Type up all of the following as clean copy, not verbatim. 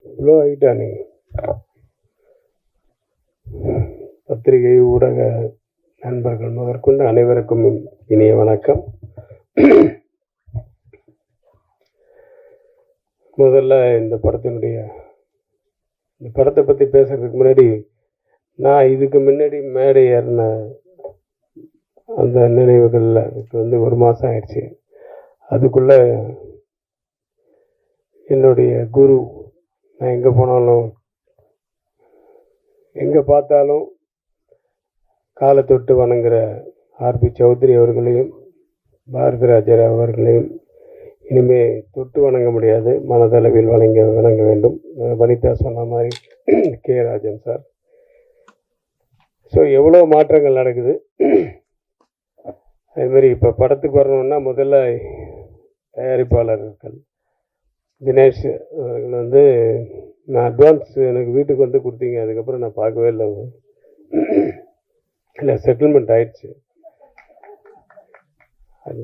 இவ்வளோ ஆகிட்டா நீ. பத்திரிகை ஊடக நண்பர்கள் முதற்கொண்டு அனைவருக்கும் இனிய வணக்கம். முதல்ல இந்த படத்தை பற்றி பேசுறதுக்கு முன்னாடி, நான் இதுக்கு முன்னாடி மேடை ஏறின அந்த நினைவுகளில் அதுக்கு 1 மாதம் ஆயிடுச்சு. அதுக்குள்ள என்னுடைய குரு, நான் எங்கே போனாலும் எங்கே பார்த்தாலும் காலை தொட்டு வணங்குற ஆர்பி சௌத்ரி அவர்களையும் பாரதிராஜர் அவர்களையும் இனிமே தொட்டு வணங்க முடியாது, மனதளவில் வணங்க வேண்டும். வனிதா சொன்ன மாதிரி கே ராஜன் சார். ஸோ எவ்வளோ மாற்றங்கள் நடக்குது. அதுமாரி இப்போ படத்துக்கு வரணுன்னா முதல்ல தயாரிப்பாளர்கள் தினேஷ் அவர்கள் நான் அட்வான்ஸ் எனக்கு வீட்டுக்கு கொடுத்தீங்க. அதுக்கப்புறம் நான் பார்க்கவே இல்லை செட்டில்மெண்ட் ஆயிடுச்சு.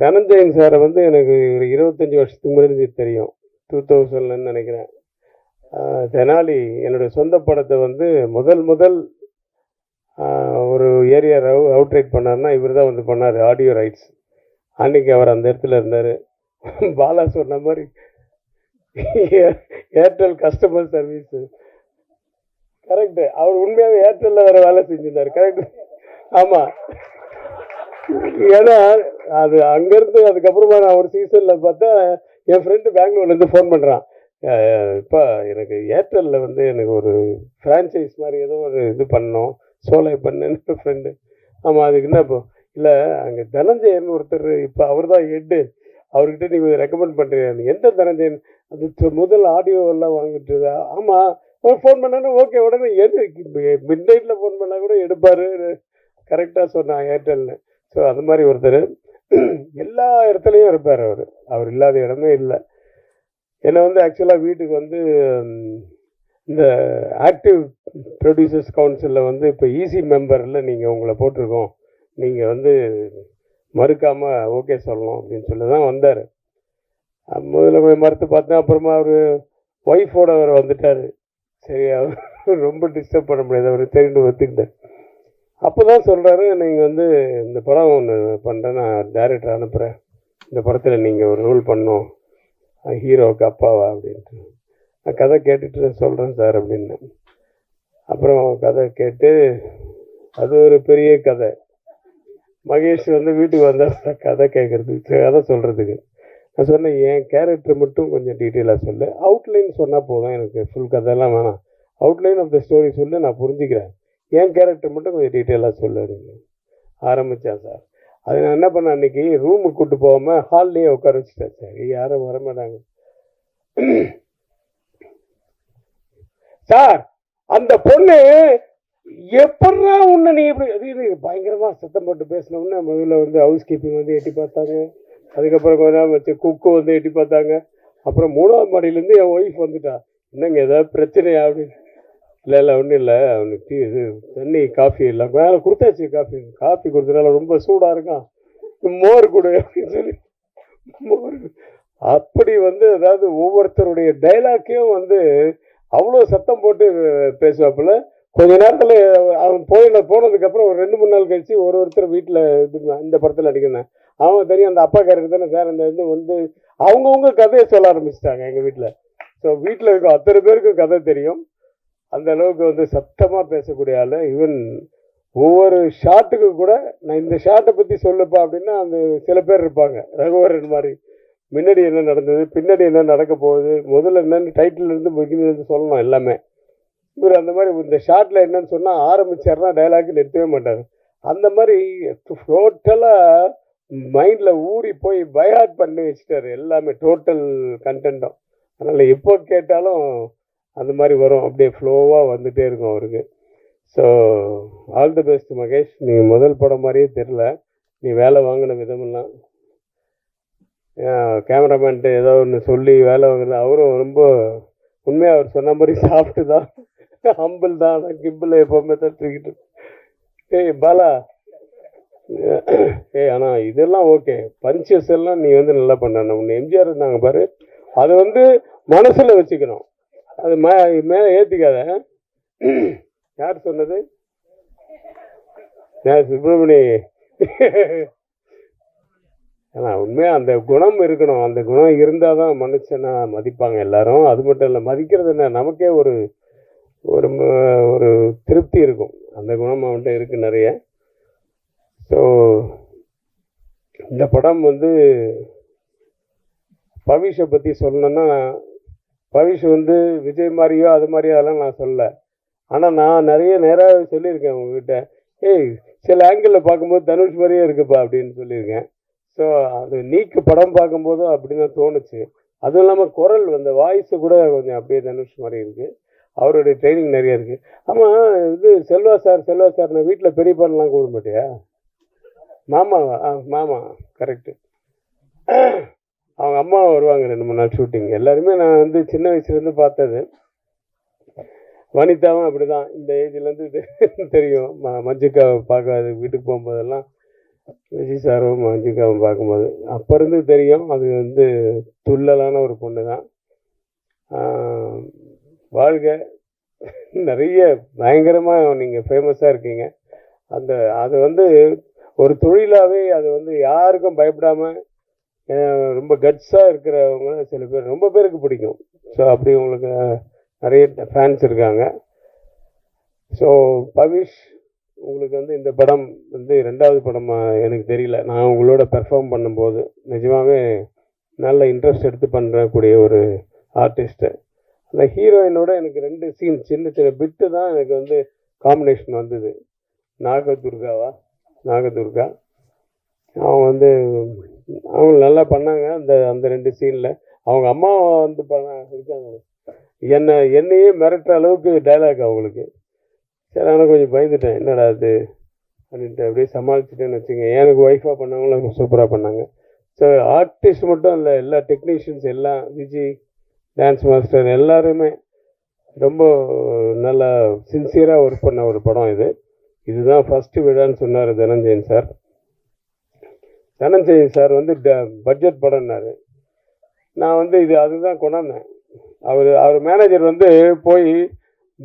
தனஞ்சயன் சாரை எனக்கு ஒரு 25 வருஷத்துக்கு முன்னாடி தெரியும், 2000 நினைக்கிறேன். தெனாலி என்னுடைய சொந்த படத்தை முதல் ஒரு ஏரியா அவுட்ரைட் பண்ணார்னா இவர் தான் பண்ணார், ஆடியோ ரைட்ஸ். அன்னைக்கு அவர் அந்த இடத்துல இருந்தார். பாலா சொன்ன மாதிரி ஏர்டெல் கஸ்டமர் சர்வீஸ் கரெக்டு. அவர் உண்மையாகவே ஏர்டெல்ல வேற வேலை செஞ்சிருந்தார். கரெக்டு, ஆமாம். ஏன்னா அது அங்கேருந்து அதுக்கப்புறமா நான் ஒரு சீசனில் பார்த்தா என் ஃப்ரெண்டு பெங்களூர்லேருந்து ஃபோன் பண்ணுறான், இப்போ எனக்கு ஏர்டெல்லில் எனக்கு ஒரு ஃப்ரான்ச்சைஸ் மாதிரி ஏதோ ஒரு இது பண்ணோம், சோலை பண்ணுன்னு ஃப்ரெண்டு. ஆமாம், அதுக்கு என்ன இப்போ இல்லை, அங்கே தனஞ்சயன் ஒருத்தர், இப்போ அவர் தான் ஹெட்டு, அவர்கிட்ட நீ ரெக்கமெண்ட் பண்ணுறீங்க. எந்த தனஞ்சயன்? அது முதல் ஆடியோ எல்லாம் வாங்கிட்டு. ஆமாம், அவர் ஃபோன் பண்ணானே ஓகே, உடனே மிட் நைட்டில் ஃபோன் பண்ணால் கூட எடுப்பார். கரெக்டாக சொன்னான் ஏர்டெல்னு. ஸோ அது மாதிரி ஒருத்தர் எல்லா இடத்துலையும் இருப்பார். அவர் இல்லாத இடமே இல்லை. என்னை ஆக்சுவலாக வீட்டுக்கு இந்த ஆக்டிவ் ப்ரொடியூசர்ஸ் கவுன்சிலில் இப்போ ஈசி மெம்பரில் நீங்கள் உங்களை போட்டிருக்கோம், நீங்கள் மறுக்காமல் ஓகே சொல்லணும் அப்படின்னு சொல்லி தான் வந்தார். முதல்ல போய் மறுத்து பார்த்தேன். அப்புறமா அவர் ஒய்ஃபோட அவர் வந்துட்டார். சரி, அவர் ரொம்ப டிஸ்டர்ப் பண்ண முடியாது, அவர் தெரிந்து ஒத்துக்கிட்டார். அப்போ தான் சொல்கிறாரு, நீங்கள் இந்த படம் ஒன்று பண்ணுறேன், நான் டைரக்டர் அனுப்புகிறேன், இந்த படத்தில் நீங்கள் ஒரு ரோல் பண்ணணும், ஹீரோவுக்கு அப்பாவா அப்படின்ட்டு. நான் கதை கேட்டுட்டு சொல்கிறேன் சார் அப்படின்னு. அப்புறம் கதை கேட்டு அது ஒரு பெரிய கதை. மகேஷ் வீட்டுக்கு வந்தால் கதை கேட்குறதுக்கு, கதை சொல்கிறதுக்கு. நான் சொன்னேன், என் கேரக்டர் மட்டும் கொஞ்சம் டீட்டெயிலாக சொல்லு, அவுட்லைன் சொன்னால் போதும், எனக்கு ஃபுல் கதையெல்லாம் வேணாம், அவுட்லைன் ஆஃப் த ஸ்டோரி சொல்லு, நான் புரிஞ்சுக்கிறேன், என் கேரக்டர் மட்டும் கொஞ்சம் டீட்டெயிலாக சொல்லு அப்படின்னு ஆரம்பித்தேன் சார். அது நான் என்ன பண்ணேன், அன்றைக்கி ரூமுக்கு கூப்பிட்டு போகாமல் ஹால்லேயே உட்கார வச்சுட்டேன். சரி, யாரும் வரமாட்டாங்க சார். அந்த பொண்ணு எப்படா உன்னை நீ இப்படி அது பயங்கரமாக சத்தம் போட்டு பேசின உடனே முதல்ல ஹவுஸ் கீப்பிங் எட்டி பார்த்தாங்க. அதுக்கப்புறம் கொஞ்ச நேரம் வச்சு குக்கு எட்டி பார்த்தாங்க. அப்புறம் 3ஆவது மாடியிலேருந்து என் ஒய்ஃப் வந்துட்டா, என்னங்க ஏதாவது பிரச்சனையா அப்படின்னு. இல்லை ஒன்றும் இல்லை, அவனுக்கு இது தண்ணி காஃபி இல்லை, வேலை கொடுத்தாச்சு, காஃபி கொடுத்தனால ரொம்ப சூடாக இருக்கான், மோர் கொடு அப்படின்னு சொல்லி மோர். அப்படி அதாவது ஒவ்வொருத்தருடைய டைலாக்கையும் அவ்வளோ சத்தம் போட்டு பேசுவாப்புல. கொஞ்ச நேரத்தில் அவன் போனதுக்கப்புறம் ஒரு 2-3 நாள் கழிச்சு ஒருத்தர் வீட்டில் இந்த படத்தில் அடிக்கணும். அவன் தெரியும், அந்த அப்பா கேரக்டர் தானே சார், அந்த அவங்கவுங்க கதையை சொல்ல ஆரம்பிச்சிட்டாங்க எங்கள் வீட்டில். ஸோ வீட்டில் இருக்க அத்தனை பேருக்கும் கதை தெரியும். அந்த அளவுக்கு சத்தமாக பேசக்கூடிய ஆள். ஈவன் ஒவ்வொரு ஷாட்டுக்கு கூட நான் இந்த ஷாட்டை பற்றி சொல்லுப்பா அப்படின்னா அந்த சில பேர் இருப்பாங்க, ரகுவரன் மாதிரி, முன்னாடி என்ன நடந்தது, பின்னாடி என்ன நடக்க போகுது, முதல்ல என்னென்னு டைட்டிலேருந்து பிகினிலேருந்து சொல்லணும் எல்லாமே. இவர் அந்த மாதிரி இந்த ஷாட்டில் என்னன்னு சொன்னால் ஆரம்பிச்சார்னா டைலாக் நிறுத்தவே மாட்டார். அந்த மாதிரி டோட்டலாக மைண்டில் ஊறி போய் பைஹார்ட் பண்ணி வச்சுட்டார் எல்லாமே, டோட்டல் கண்டென்ட்டும். அதனால் எப்போ கேட்டாலும் அந்த மாதிரி வரும், அப்படியே ஃப்ளோவாக வந்துகிட்டே இருக்கும் அவருக்கு. So all the best Mahesh. நீ முதல் படம் மாதிரியே தெரில, நீ வேலை வாங்கின விதமெல்லாம். கேமராமேன்ட்டு ஏதோ ஒன்று சொல்லி வேலை வாங்கினது, அவரும் ரொம்ப உண்மையாக அவர் சொன்ன மாதிரி சாப்பிட்டு தான், ஹம்பிள் தான், ஆனால் கிம்பில் எப்போவுமே தட்டுக்கிட்டு. ஏய் பாலா, ஆனால் இதெல்லாம் ஓகே, பஞ்சஸ் எல்லாம் நீ நல்லா பண்ண. உன்னை எம்ஜிஆர் இருந்தாங்க பாரு, அதை மனசில் வச்சுக்கணும். அது மேலே ஏற்றிக்காத. யார் சொன்னது? சுப்பிரமணி. ஆனால் உண்மையாக அந்த குணம் இருக்கணும். அந்த குணம் இருந்தால் தான் மனுஷனா மதிப்பாங்க எல்லாரும். அது மட்டும் இல்லை, மதிக்கிறது என்ன, நமக்கே ஒரு ஒரு ஒரு திருப்தி இருக்கும். அந்த குணம் அவன்கிட்ட இருக்குது நிறைய. ஸோ இந்த படம் வந்து பவிஷை பற்றி சொல்லணுன்னா, பவிஷ் வந்து விஜய் மாதிரியோ அது மாதிரியோ அதெல்லாம் நான் சொல்லலை. ஆனால் நான் நிறைய நேராக சொல்லியிருக்கேன் உங்ககிட்ட, ஏய் சில ஆங்கிளில் பார்க்கும்போது தனுஷ் மாதிரியே இருக்குப்பா அப்படின்னு சொல்லியிருக்கேன். ஸோ அது நீக்கு படம் பார்க்கும்போதும் அப்படி தான் தோணுச்சு. அதுவும் இல்லாமல் குரல் அந்த வாய்ஸு கூட கொஞ்சம் அப்படியே தனுஷ் மாதிரி இருக்குது. அவருடைய ட்ரைனிங் நிறைய இருக்குது. ஆமாம், இது செல்வா சார் நான் வீட்டில் பெரியப்பாலாம் கூப்பிட மாட்டியா? மாமாவா? மாமா, கரெக்டு. அவங்க அம்மா வருவாங்க 2-3 நாள் ஷூட்டிங். எல்லாருமே நான் வந்து சின்ன வயசுலேருந்து பார்த்தது. வனிதாவும் அப்படி தான், இந்த ஏஜ்லேருந்து தெரியும். மஞ்சிகாவை பார்க்க வீட்டுக்கு போகும்போதெல்லாம் விஜய் சாரும் மஞ்சிகாவும் பார்க்கும்போது அப்போ இருந்து தெரியும். அது வந்து துள்ளலான ஒரு பொண்ணு தான். வாழ்க, நிறைய பயங்கரமாக நீங்கள் ஃபேமஸாக இருக்கீங்க. அது வந்து ஒரு தொழிலாகவே அது வந்து யாருக்கும் பயப்படாமல் ரொம்ப கட்ஸாக இருக்கிறவங்க சில பேர், ரொம்ப பேருக்கு பிடிக்கும். ஸோ அப்படி உங்களுக்கு நிறைய ஃபேன்ஸ் இருக்காங்க. ஸோ பவிஷ், உங்களுக்கு வந்து இந்த படம் வந்து 2வது படமாக எனக்கு தெரியல. நான் உங்களோட பெர்ஃபார்ம் பண்ணும்போது நிஜமாகவே நல்ல இன்ட்ரெஸ்ட் எடுத்து பண்ணக்கூடிய ஒரு ஆர்டிஸ்ட்டு. அந்த ஹீரோயினோட எனக்கு 2 சீன் சின்ன சின்ன பிட்டு தான் எனக்கு வந்து காம்பினேஷன் வந்தது. நாகதுர்கா அவங்க வந்து அவங்க நல்லா பண்ணாங்க. அந்த 2 சீனில் அவங்க அம்மா வந்து இருக்காங்க, என்னையே மிரட்டுற அளவுக்கு டைலாக் அவங்களுக்கு. சரி, ஆனால் கொஞ்சம் பயந்துட்டேன், என்னடா அது அப்படின்ட்டு அப்படியே சமாளிச்சுட்டேன்னு வச்சுங்க. எனக்கு ஒய்ஃபாக பண்ணவங்களும் சூப்பராக பண்ணாங்க. ஸோ ஆர்டிஸ்ட் மட்டும் இல்லை, எல்லா டெக்னீஷியன்ஸ் எல்லாம், விஜய் டான்ஸ் மாஸ்டர் எல்லாருமே ரொம்ப நல்லா சின்சியராக ஒர்க் பண்ண ஒரு படம் இது. இதுதான் ஃபஸ்ட்டு விழான்னு சொன்னார் தனஞ்சயன் சார். தனஞ்சயன் சார் வந்து பட்ஜெட் படம்னாரு. நான் வந்து அதுதான் கொண்டாந்தேன். அவர் மேனேஜர் வந்து போய்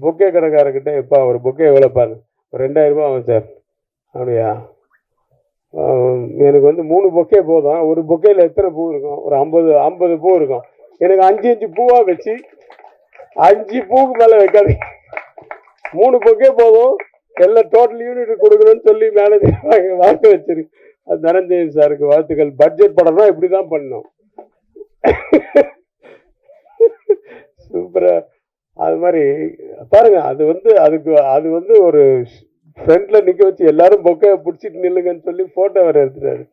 பொக்கே கடைக்காரர்கிட்ட, எப்பா ஒரு பொக்கே எவ்வளோப்பாரு? ஒரு 2000 ரூபா ஆகும் சார். அப்படியா? எனக்கு வந்து 3 பொக்கே போதும். ஒரு பொக்கேயில் எத்தனை பூ இருக்கும்? ஒரு 50 பூ இருக்கும். எனக்கு 5 பூவாக வச்சு 5 பூவுக்கு மேலே வைக்காது, 3 பொக்கே போதும், எல்லாம் டோட்டல் யூனிட் கொடுக்கணும்னு சொல்லி மேனேஜர் வாங்க வச்சிருக்கு. அது தனஞ்சயன் சாருக்கு வாழ்த்துக்கள். பட்ஜெட் படம்னா இப்படி தான் பண்ணணும். சூப்பராக அது மாதிரி பாருங்க. அது வந்து ஒரு ஃப்ரண்ட்ல நிற்க வச்சு எல்லாரும் பொக்கையை பிடிச்சிட்டு நில்லுங்கன்னு சொல்லி ஃபோட்டோ வேறு எடுத்துட்டாரு.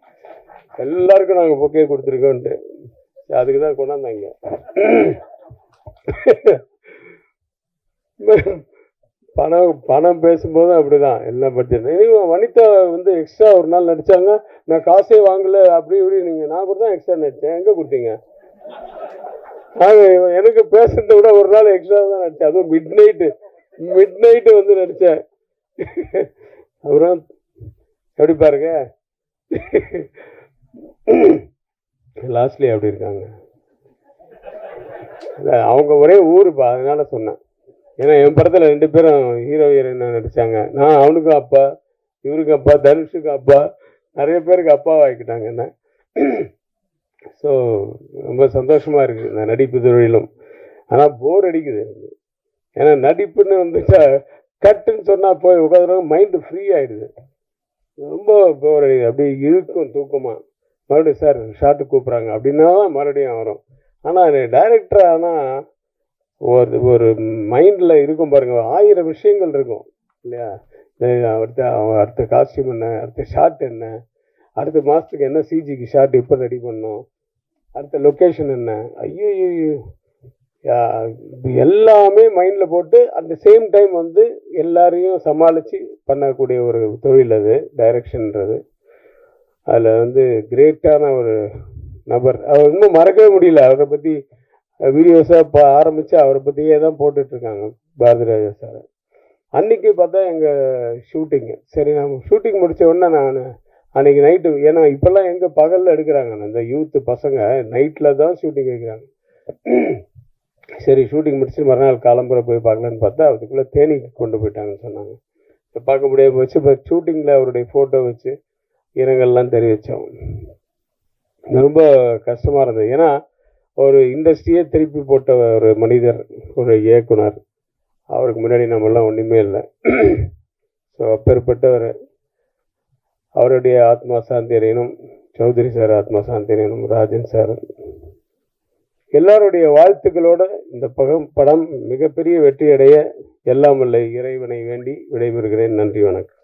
எல்லாருக்கும் நாங்கள் பொக்கையை கொடுத்துருக்கோன்ட்டு. அதுக்கு தான் கொண்டாந்தாங்க. பணம் பேசும்போது அப்படிதான் எல்லா பட்ஜெட். வனிதா வந்து எக்ஸ்ட்ரா ஒரு நாள் நடிச்சாங்க. நான் காசே வாங்கல அப்படி இப்படி. நான் கூட தான் எக்ஸ்ட்ரா நடித்தேன். எங்கே கொடுத்தீங்க? எனக்கு பேசுறத விட ஒரு நாள் எக்ஸ்ட்ரா தான் நடித்தேன். அதுவும் மிட் நைட்டு வந்து நடித்தேன். அப்புறம் எப்படி பாருங்க, லாஸ்ட்லி அப்படி இருக்காங்க. அவங்க ஒரே ஊருப்பா, அதனால சொன்னேன். ஏன்னா என் படத்தில் 2 பேரும் ஹீரோ ஹீரோயின் நடித்தாங்க. நான் அவனுக்கும் அப்பா, இவருக்கும் அப்பா, தனுஷுக்கும் அப்பா, நிறைய பேருக்கு அப்பாவை ஆக்கிட்டாங்க என்ன. ஸோ ரொம்ப சந்தோஷமாக இருக்குது இந்த நடிப்பு தொழிலும். ஆனால் போர் அடிக்குது. ஏன்னா நடிப்புன்னு வந்துச்சா கட்டுன்னு சொன்னால் போய் உட்காந்துருவாங்க, மைண்டு ஃப்ரீ ஆகிடுது. ரொம்ப போர் அடிக்குது. அப்படி இழுக்கும் தூக்கமாக. மறுபடியும் சார் ஷார்ட்டு கூப்பிட்றாங்க அப்படின்னா தான் மறுபடியும் வரும். ஆனால் டைரக்டர் ஆனால் ஒரு மைண்டில் இருக்கும் பாருங்க, 1000 விஷயங்கள் இருக்கும் இல்லையா. அடுத்த காஸ்டியூம் என்ன, அடுத்த ஷார்ட் என்ன, அடுத்த மாதத்துக்கு என்ன சிஜிக்கு ஷார்ட் இப்போ ரெடி பண்ணோம், அடுத்த லொக்கேஷன் என்ன, ஐயோ எல்லாமே மைண்டில் போட்டு அந்த சேம் டைம் வந்து எல்லாரையும் சமாளித்து பண்ணக்கூடிய ஒரு தொழில் அது டைரக்ஷன்ன்றது. அதில் வந்து கிரேட்டான ஒரு நபர். அவர் இன்னும் மறக்கவே முடியல. அவரை பற்றி வீடியோஸாக ஆரம்பித்து அவரை பற்றியே தான் போட்டுட்ருக்காங்க பாரதிராஜா சார். அன்றைக்கி பார்த்தா எங்கள் ஷூட்டிங்கு. சரி, நம்ம ஷூட்டிங் முடித்த உடனே நான் அன்றைக்கி நைட்டு, ஏன்னா இப்போல்லாம் எங்கே பகலில் எடுக்கிறாங்க, இந்த யூத்து பசங்க நைட்டில் தான் ஷூட்டிங் வைக்கிறாங்க. சரி ஷூட்டிங் முடிச்சுட்டு மறுநாள் காலம்புரை போய் பார்க்கலான்னு பார்த்தா அதுக்குள்ளே தேனிக்கு கொண்டு போயிட்டாங்கன்னு சொன்னாங்க. இப்போ பார்க்க முடியாமல் போச்சு. இப்போ ஷூட்டிங்கில் அவருடைய ஃபோட்டோ வச்சு இரங்கல்லாம் தெரிவித்தோம். ரொம்ப கஷ்டமாக இருந்தது. ஏன்னா ஒரு இண்டஸ்ட்ரியே திருப்பி போட்ட ஒரு மனிதர், ஒரு இயக்குனர். அவருக்கு முன்னாடி நம்மெல்லாம் ஒன்றுமே இல்லை. ஸோ அப்பேற்பட்டவர், அவருடைய ஆத்மா சாந்தி அடையணும். சௌத்ரி சார் ஆத்மா சாந்தி அடையணும். ராஜன் சார் எல்லாருடைய வாழ்த்துக்களோடு இந்த படம் மிகப்பெரிய வெற்றி அடைய எல்லாம் வல்ல இறைவனை வேண்டி விடைபெறுகிறேன். நன்றி, வணக்கம்.